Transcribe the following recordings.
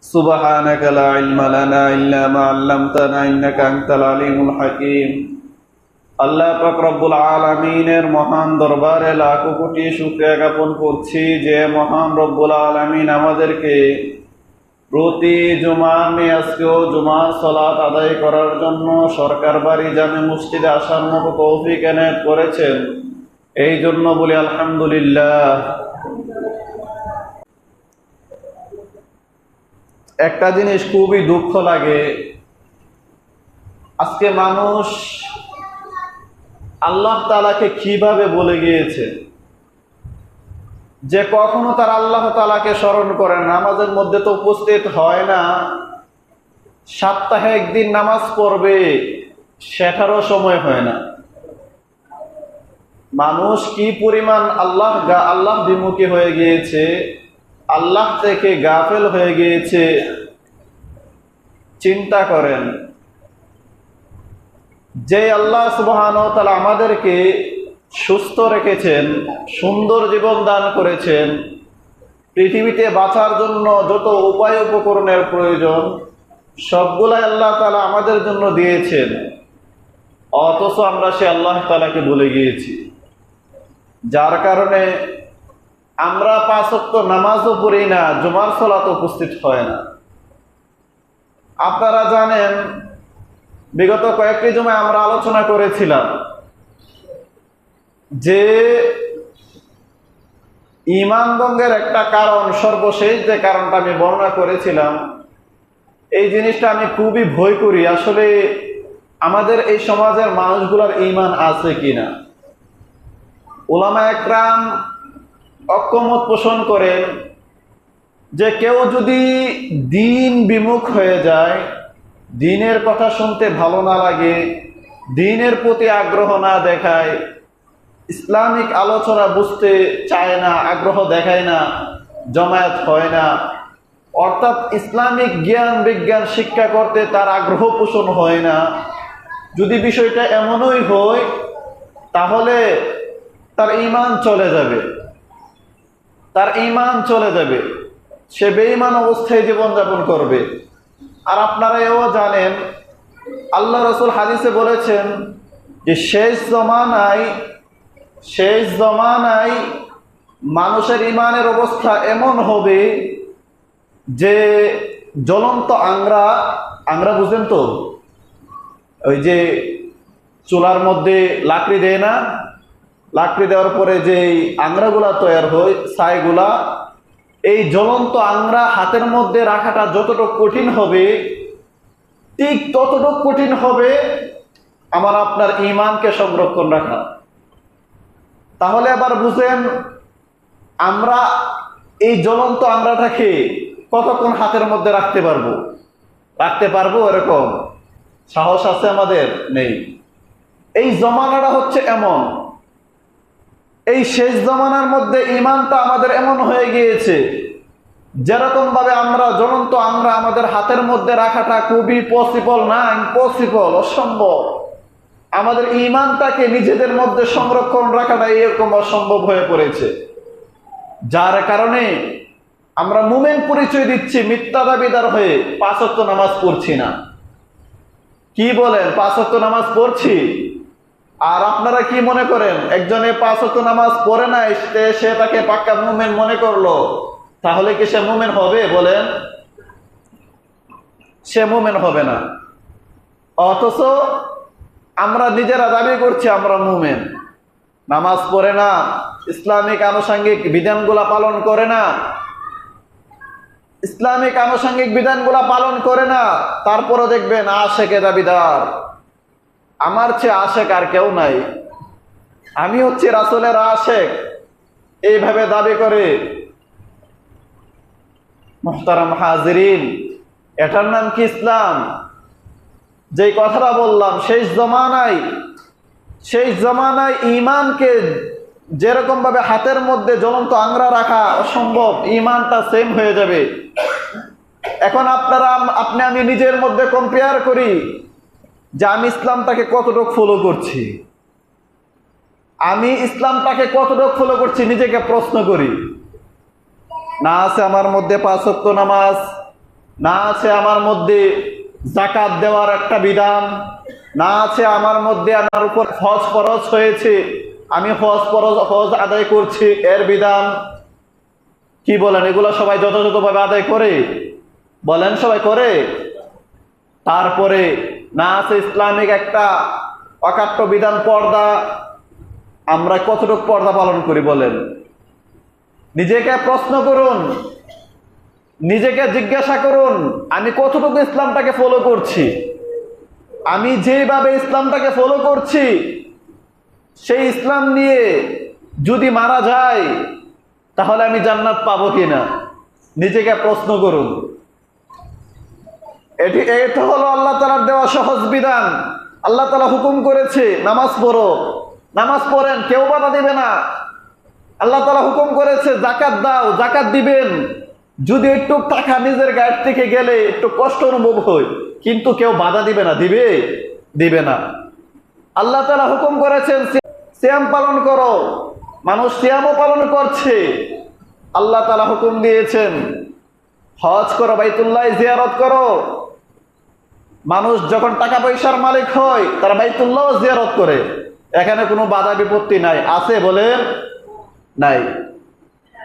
সুবহানাকা লা ইলমা লানা ইল্লা মা 'আল্লামতানা ইন্নাকা আনতাল আলিমুল হাকীম। আল্লাহ পাক রব্বুল আলামিনের মহান দরবারে লাখো কোটি শুকরিয়া জ্ঞাপন করছি যে মহান রব্বুল আলামিন আমাদেরকে প্রতি জুমার আজকেও জুমার সালাত আদায় করার জন্য সরকার বাড়ি জামে মসজিদে আসার মতো তৌফিক এনায়েত করেছেন। এই জন্য বলি আলহামদুলিল্লাহ। একটা জিনিস খুবই দুঃখ লাগে, আজকে মানুষ আল্লাহ তাআলাকে কিভাবে ভুলে গিয়েছে যে কখনো তার আল্লাহ তাআলাকে স্মরণ করে না, নামাজের মধ্যে তো উপস্থিত হয় না, সপ্তাহে একদিন নামাজ পড়বে সেটারও সময় হয় না। মানুষ কি পরিমাণ আল্লাহ বিমুখী হয়ে গিয়েছে, আল্লাহ থেকে গাফেল হয়ে গিয়েছে চিন্তা করেন। যে আল্লাহ সুবহানাহু ওয়া তাআলা আমাদেরকে সুস্থ রেখেছেন, সুন্দর জীবন দান করেছেন, পৃথিবীতে বাঁচার জন্য যত উপায় উপকরণের প্রয়োজন সবগুলাই আল্লাহ তাআলা আমাদের জন্য দিয়েছেন, অথচ আমরা সে আল্লাহ তাআলাকে ভুলে গিয়েছি। যার কারণে আমরা 5 ওয়াক্ত নামাজও পড়ি না, জুমার সালাত উপস্থিত হয় না। আপনারা জানেন, বিগত কয়েকটি জুমায় আমরা আলোচনা করেছিলাম যে ঈমান ভঙ্গের একটা কারণ, সর্বশেষ যে কারণটা আমি বর্ণনা করেছিলাম, এই জিনিসটা আমি খুবই ভয় করি আসলে আমাদের এই সমাজের মানুষগুলোর ঈমান আছে কিনা। উলামা একরাম ঐক্যমত পোষণ করেন যে কেউ যদি দ্বীন বিমুখ হয়ে যায়, দ্বীনের কথা শুনতে ভালো না লাগে, দ্বীনের প্রতি আগ্রহ না দেখায়, ইসলামিক আলোচনা বুঝতে চায় না, আগ্রহ দেখায় না, জমায়েত হয় না, অর্থাৎ ইসলামিক জ্ঞান বিজ্ঞান শিক্ষা করতে তার আগ্রহ পোষণ হয় না, যদি বিষয়টা এমনই হয় তাহলে তার ঈমান চলে যাবে, তার ঈমান চলে যাবে, সে বেঈমান অবস্থায় জীবনযাপন করবে। আর আপনারা এও জানেন, আল্লাহ রাসূল হাদিসে বলেছেন যে শেষ জমানায় মানুষের ঈমানের অবস্থা এমন হবে যে জ্বলন্ত আংরা বুঝেন তো, ওই যে চুলার মধ্যে লাকড়ি দেয় না, লাকড়ি দেওয়ার পরে যে আংরাগুলা তৈরি হয়, ছাইগুলা, এই জ্বলন্ত আংরা হাতের মধ্যে রাখাটা যতটুকু কঠিন হবে ঠিক ততটুকু কঠিন হবে আমার আপনার ঈমানকে সংরক্ষণ রাখা। তাহলে আবার বুঝেন, আমরা এই জ্বলন্ত আংরাটাকে কতক্ষণ হাতের মধ্যে রাখতে পারবো এরকম সাহস আছে আমাদের? নেই। এই জমানাটা হচ্ছে এমন, এই শেষ জমানার মধ্যে ঈমানটা আমাদের এমন হয়ে গিয়েছে যেরকম ভাবে আমরা জ্বলন্ত আংরা আমাদের হাতের মধ্যে রাখাটা খুবই পসিবল না, ইম্পসিবল, অসম্ভব। আমাদের ঈমানটাকে নিজেদের মধ্যে সংরক্ষণ রাখাটা এরকম অসম্ভব হয়ে পড়েছে, যার কারণে আমরা মুমিন পরিচয় দিচ্ছি মিথ্যা দাবিদার হয়ে 5 ওয়াক্ত নামাজ পড়ছি না। কি বলেন, 5 ওয়াক্ত নামাজ পড়ছি, আর আপনারা কি মনে করেন একজনে 5 ওয়াক্ত নামাজ পড়ে না, সে তাকে পাক্কা মুমিন মনে করলো, তাহলে কি সে মুমিন হবে? বলেন, সে মুমিন হবে না। অথচ আমরা নিজেরা দাবি করছি আমরা মুমিন, নামাজ পড়ে না, ইসলামিক আনুষঙ্গিক বিধানগুলা পালন করে না, তারপরে দেখবেন আশেকে দাবিদার, আমার চেয়ে আশেক আর কেউ নাই, আমি হচ্ছি রাসূলের আশেক, এইভাবে দাবি করে। মুহতারাম হাজিরিন, এটার নাম কি ইসলাম? যেই কথাটা বললাম, শেষ জমানায় ঈমানকে যেরকম ভাবে হাতের মধ্যে জ্বলন্ত আংরা রাখা অসম্ভব, ঈমানটা সেম হয়ে যাবে। এখন আমি নিজের মধ্যে কম্পেয়ার করি যে আমি ইসলামটাকে কতটুকু ফলো করছি, নিজেকে প্রশ্ন করি। না আছে আমার মধ্যে 5 ওয়াক্ত নামাজ, না আছে আমার মধ্যে যাকাত দেওয়ার একটা বিধান, না আছে আমার মধ্যে আমার উপর হজ ফরজ হয়েছে, আমি হজ আদায় করছি এর বিধান। কি বলেন, এগুলো সবাই যথাযথভাবে আদায় করে? বলেন, সবাই করে? তারপরে না আছে ইসলামিক একটা অকাট্য বিধান, পর্দা। আমরা কতটুকু পর্দা পালন করি বলেন? নিজেকে প্রশ্ন করুন, নিজেকে জিজ্ঞাসা করুন, আমি কতটুকু ইসলামটাকে ফলো করছি? আমি যেভাবে ইসলামটাকে ফলো করছি, সেই ইসলাম নিয়ে যদি মারা যায় তাহলে আমি জান্নাত পাবো কিনা? নিজেকে প্রশ্ন করুন। এটা হলো আল্লাহ তাআলার দেওয়া সহজ বিধান। আল্লাহ তাআলা হুকুম করেছে নামাজ পড়ো, নামাজ পড়েন, কেউ বাধা দিবে না। আল্লাহ তাআলা হুকুম করেছে যাকাত দাও, যাকাত দিবেন। যদি একটু টাকা নিজের গায়ের থেকে গেলে একটু কষ্ট অনুভব হয়, কিন্তু কেউ বাধা দিবে না, দিবে? দিবে না। আল্লাহ তাআলা হুকুম করেছেন সিয়াম পালন করো, মানুষ সিয়ামও পালন করছে। আল্লাহ তাআলা হুকুম দিয়েছেন হজ করো, বাইতুল্লাহ জিয়ারত করো। মানুষ যখন টাকা পয়সার মালিক হয় তারা বাইতুল্লাহ জিয়ারত করে। এখানে কোনো বাধা বিপত্তি নাই, আছে বলেন? নাই।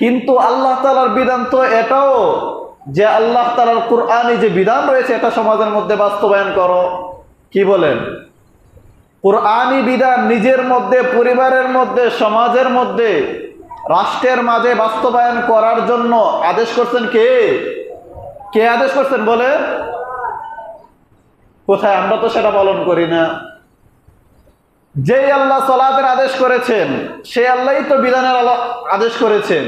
কিন্তু আল্লাহ তাআলার বিধান তো এটাও যে আল্লাহ তাআলার কুরআনে যে বিধান রয়েছে এটা সমাজের মধ্যে বাস্তবায়ন করো। কি বলেন? কুরআনি বিধান নিজের মধ্যে, পরিবারের মধ্যে, সমাজের মধ্যে, রাষ্ট্রের মাঝে বাস্তবায়ন করার জন্য আদেশ করছেন কে? কে আদেশ করছেন বলে? কোথায়? আমরা তো সেটা পালন করি না। যেই আল্লাহ সালাতের আদেশ করেছেন সেই আল্লাহই তো বিধানের আদেশ করেছেন।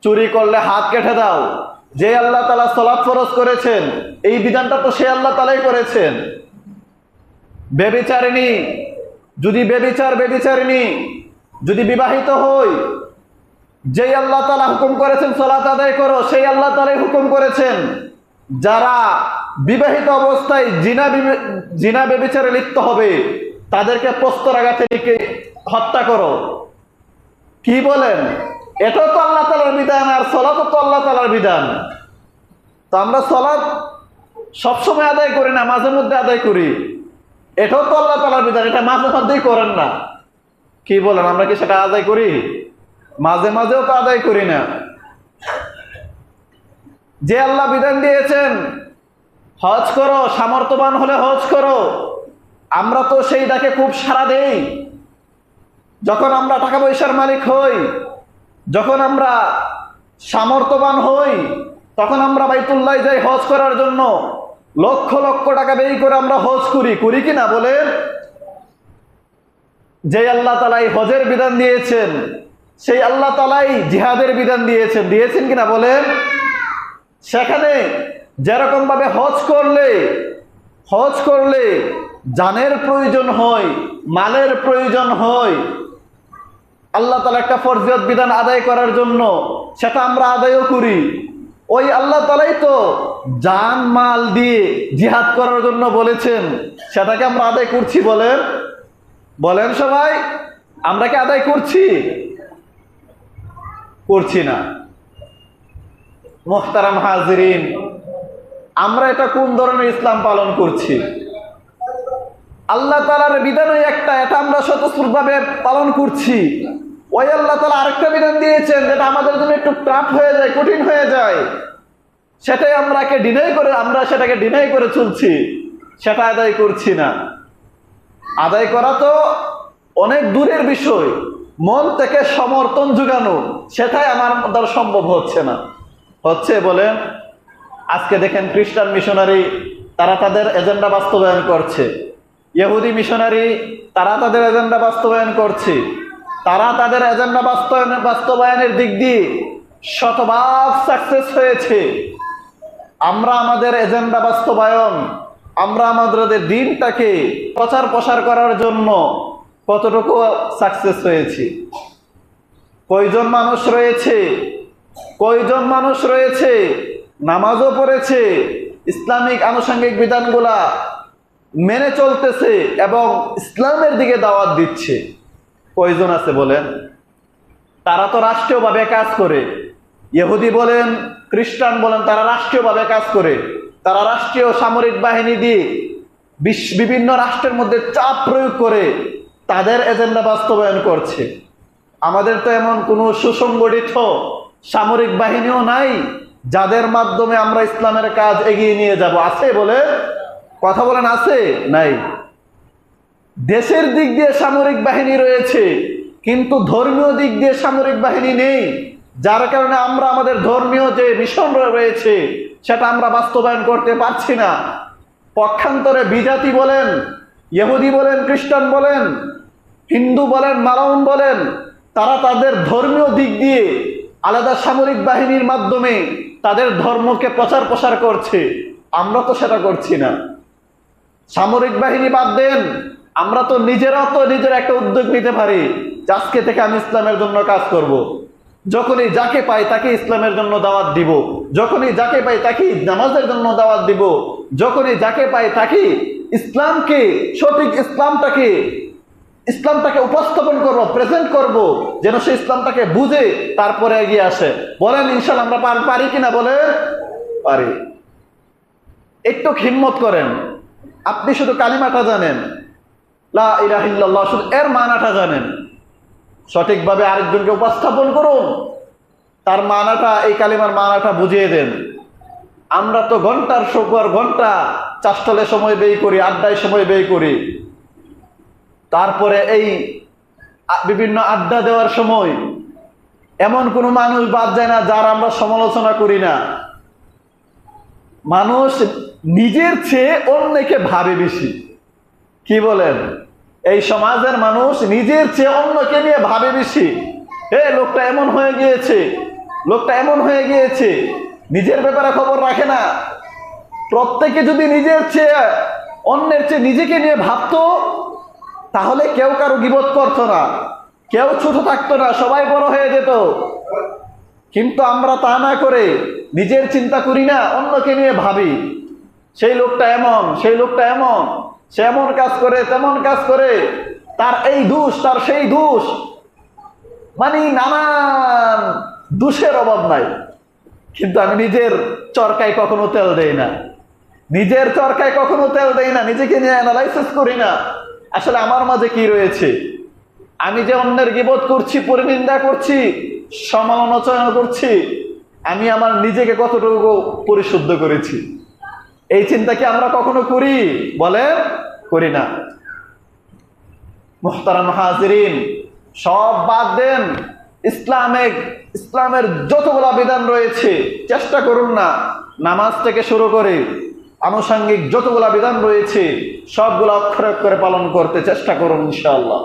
চুরি করলে হাত কেটে দাও, যে আল্লাহ তাআলা সালাত ফরজ করেছেন এই বিধানটা তো সে আল্লাহ তাআলাই করেছেন। ব্যভিচারিণী ব্যভিচারিণী যদি বিবাহিত হই, যেই আল্লাহ তাআলা হুকুম করেছেন সালাত আদায় করো সেই আল্লাহ তাআলাই হুকুম করেছেন যারা বিবাহিত অবস্থায় জিনা ব্যভিচারে লিপ্ত হবে তাদেরকে প্রস্তরাঘাতে হত্যা করো। কি বলেন? এটাও তো আল্লাহ তাআলার বিধান, আর সালাতও তো আল্লাহ তাআলার বিধান। তো আমরা সালাত সবসময় আদায় করি না, মাঝে মধ্যে আদায় করি। এটাও তো আল্লাহ তাআলার বিধান, এটা মাঝে মধ্যেই করেন না। কি বলেন, আমরা কি সেটা আদায় করি? মাঝে মাঝেও তো আদায় করি না। যে আল্লাহ বিধান দিয়েছেন হজ করো, সামর্থ্যবান হলে হজ করো, আমরা তো সেই ডাকে খুব সাড়া দেই। যখন আমরা টাকা পয়সার মালিক হই, যখন আমরা সামর্থ্যবান হই, তখন আমরা বাইতুল্লাহ যাই হজ করার জন্য। লক্ষ লক্ষ টাকা ব্যয় করে আমরা হজ করি কি না বলেন? যে আল্লাহ তাআলা হজের বিধান দিয়েছেন সেই আল্লাহ তাআলাই জিহাদের বিধান দিয়েছেন কিনা বলেন? সেখানে যেরকম ভাবে হজ করলে জানের প্রয়োজন হয়, মালের প্রয়োজন হয়, আল্লাহ তাআলা একটা ফরজিয়ত বিধান আদায় করার জন্য সেটা আমরা আদায়ও করি। ওই আল্লাহ তাআলাই তো জান মাল দিয়ে জিহাদ করার জন্য বলেছেন, সেটাকে আমরা আদায় করছি বলেন? বলেন সবাই, আমরা কি আদায় করছি? করছি না। মুহতারাম হাজিরিন, আমরা এটা কোন ধরনের ইসলাম পালন করছি? আল্লাহ তাআলার বিধানই একটা, এটা আমরা স্বতঃস্ফূর্তভাবে পালন করছি। ওই আল্লাহ তাআলা আরেকটা বিধান দিয়েছেন যেটা আমাদের জন্য একটু টাফ হয়ে যায়, কঠিন হয়ে যায়, সেটাই আমরা সেটাকে ডিনাই করে চলছি, সেটা আদায় করছি না। আদায় করা তো অনেক দূরের বিষয়, মন থেকে সমর্থন জোগানো সেটাই আমার দ্বারা সম্ভব হচ্ছে না। হচ্ছে বলেন? আজকে দেখেন খ্রিস্টান মিশনারি তারা তাদের এজেন্ডা বাস্তবায়ন করছে, ইহুদি মিশনারি তারা তাদের এজেন্ডা বাস্তবায়ন করছে। তারা তাদের এজেন্ডা বাস্তবায়নের দিক দিয়ে শতভাগ সাকসেস হয়েছে। আমরা আমাদের এজেন্ডা বাস্তবায়ন, আমরা আমাদের দিনটাকে প্রচার প্রসার করার জন্য কতটুকু সাকসেস হয়েছি? কয়জন মানুষ রয়েছে নামাজও পড়েছে, ইসলামিক আনুষঙ্গিক বিধানগুলা মেনে চলতেছে এবং ইসলামের দিকে দাওয়াত দিচ্ছে? কয়জন আছে বলেন? তারা তো রাষ্ট্রীয়ভাবে কাজ করে, ইহুদি বলেন, খ্রিস্টান বলেন, তারা রাষ্ট্রীয়ভাবে কাজ করে, তারা রাষ্ট্রীয় সামরিক বাহিনী দিয়ে বিভিন্ন রাষ্ট্রের মধ্যে চাপ প্রয়োগ করে তাদের এজেন্ডা বাস্তবায়ন করছে। আমাদের তো এমন কোনো সুসংগঠিত সামরিক বাহিনীও নাই যাদের মাধ্যমে আমরা ইসলামের কাজ এগিয়ে নিয়ে যাব। আছে বলে কথা বলেন, আছে নাই? দেশের দিক দিয়ে সামরিক বাহিনী রয়েছে, কিন্তু ধর্মীয় দিক দিয়ে সামরিক বাহিনী নেই, যার কারণে আমরা আমাদের ধর্মীয় যে মিশন রয়েছে সেটা আমরা বাস্তবায়ন করতে পারছি না। পক্ষান্তরে বিজাতি বলেন, ইহুদি বলেন, খ্রিস্টান বলেন, হিন্দু বলেন, মালাউন বলেন, তারা তাদের ধর্মীয় দিক দিয়ে আলাদা সামরিক বাহিনীর মাধ্যমে তাদের ধর্মকে প্রচার প্রসার করছে। আমরা তো সেটা করছি না। সামরিক বাহিনী বাদ দেন, আমরা তো নিজেরা একটা উদ্যোগ নিতে পারি যে আজকে থেকে আমি ইসলামের জন্য কাজ করব। যখনই যাকে পাই তাকে ইসলামের জন্য দাওয়াত দিব, যখনই যাকে পাই তাকে নামাজের জন্য দাওয়াত দিব, যখনই যাকে পাই তাকে ইসলামকে, সঠিক ইসলামটাকে উপস্থাপন করব, প্রেজেন্ট করব, যেন সে ইসলামটাকে বুঝে তারপরে এগিয়ে আসে। বলেন ইনশাআল্লাহ আমরা পারি কিনা? বলে পারি। একটু হিম্মত করেন। আপনি শুধু কালিমাটা জানেন, লা ইলাহা ইল্লাল্লাহ, শুধু এর মানাটা জানেন, সঠিকভাবে আরেকজনকে উপস্থাপন করুন, তার মানাটা, এই কালিমার মানাটা বুঝিয়ে দেন। আমরা তো ঘন্টার পর ঘন্টা চাষটলে সময় ব্যয় করি, আড্ডায় সময় ব্যয় করি, তারপরে এই বিভিন্ন আড্ডা দেওয়ার সময় এমন কোনো মানুষ বাদ যায় না যার আমরা সমালোচনা করি না। মানুষ নিজের চেয়ে অন্যকে ভাবে বেশি। কি বলেন? এই সমাজের মানুষ নিজের চেয়ে অন্যকে নিয়ে ভাবে বেশি। লোকটা এমন হয়ে গিয়েছে, লোকটা এমন হয়ে গিয়েছে, নিজের ব্যাপারে খবর রাখে না। প্রত্যেকে যদি নিজের চেয়ে, অন্যের চেয়ে নিজেকে নিয়ে ভাবতো, তাহলে কেউ কারো গীবত করতো না, কেউ ছোট থাকতো না, সবাই বড় হয়ে যেত। কিন্তু আমরা তা না করে নিজের চিন্তা করি না, অন্যকে নিয়ে ভাবি। সেই লোকটা এমন, সেই লোকটা এমন, সে এমন কাজ করে, তেমন কাজ করে, তার এই দোষ, তার সেই দোষ, মানে নানান দোষের অভাব নাই। কিন্তু আমি নিজের চরকায় কখনো তেল দেই না, নিজের চরকায় কখনো তেল দেই না, নিজেকে নিয়ে অ্যানালাইসিস করি না আসলে আমার মাঝে কি রয়েছে। আমি যে অন্যের গীবত করছি, পরিনিন্দা করছি, সমালোচনা করছি, আমি আমার নিজেকে কতটুকু পরিশুদ্ধ করেছি, এই চিন্তা কি আমরা কখনো করি? বলে করি না। মুহতারাম হাজিরিন, সব বাদ দেন। ইসলামের যতগুলা বিধান রয়েছে চেষ্টা করুন না, নামাজ থেকে শুরু করে আনুষঙ্গিক যতগুলা বিধান রয়েছে সবগুলো অক্ষরে অক্ষরে পালন করতে চেষ্টা করুন ইনশাআল্লাহ।